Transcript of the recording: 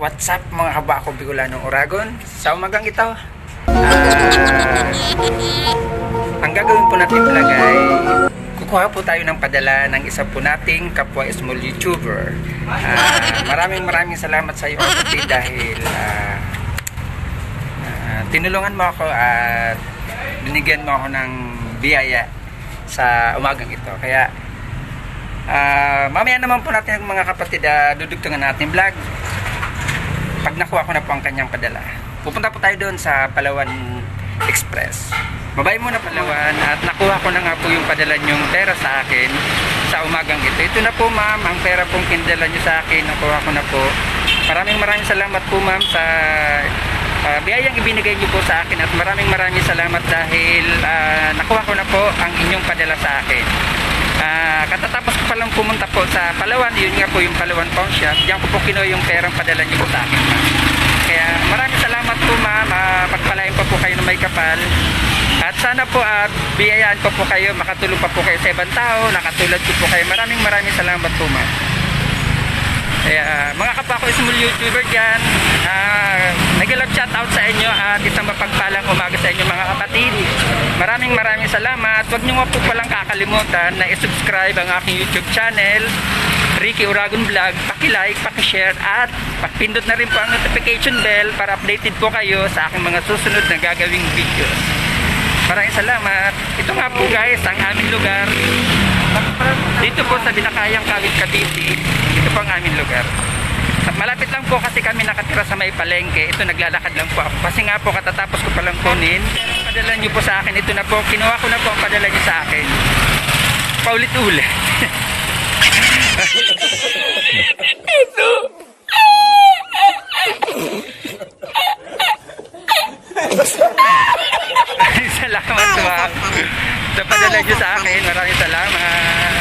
What's up mga kabako Bicolanong Oragon? Sa umagang ito, ang gagawin po natin vlog ay kukuha po tayo ng padala ng isa po nating kapwa small YouTuber. Maraming salamat sa iyo kapatid dahil tinulungan mo ako at binigyan mo ako ng biyaya sa umagang ito. Kaya mamaya naman po natin mga kapatid dudugtungan natin vlog pag nakuha ko na po ang kanyang padala. Pupunta po tayo doon sa Palawan Express. Mabay muna Palawan at nakuha ko na nga po yung padala niyong pera sa akin sa umagang ito. Ito na po ma'am, ang pera pong kindala niyo sa akin, nakuha ko na po. Maraming salamat po ma'am sa biyayang ibinigay niyo po sa akin at maraming salamat dahil nakuha ko na po ang inyong padala sa akin. Katatapos ko palang pumunta po sa Palawan, yun nga po yung Palawan Pawn Shop. Diyan ko po kinuha yung perang padala niyo po sa akin ma'am. Kaya maraming salamat po ma'am, pagpalain pa po kayo ng may kapal. At sana po biyayaan pa po kayo, makatulong pa po kayo sa ibang tao, nakatulad ko po kayo. Maraming salamat po ma'am. Kaya mga kapwa ko small YouTuber dyan, nag-love shout out sa inyo at isang mapagpalang umaga sa inyo mga kapatid. Maraming salamat. Huwag nyo nga po palang kakalimutan na i-subscribe ang aking YouTube channel, Ricky Oragon Vlog. Paki-like, paki-share at pakipindot na rin po ang notification bell para updated po kayo sa aking mga susunod na gagawing videos. Maraming salamat. Ito nga po guys, ang aming lugar. Dito po sa Binakayang Kawit, Cavite. Ito po ang aming lugar. At malapit lang po kasi kami nakatira sa may palengke. Ito naglalakad lang po ako. Kasi nga po katatapos ko palang kunin. Padala nyo po sa akin. Ito na po. Kinuha ko na po ang padala nyo sa akin. Paulit-ulit. Ito. Salamat ma'am. Sa padala nyo sa akin. Maraming salamat.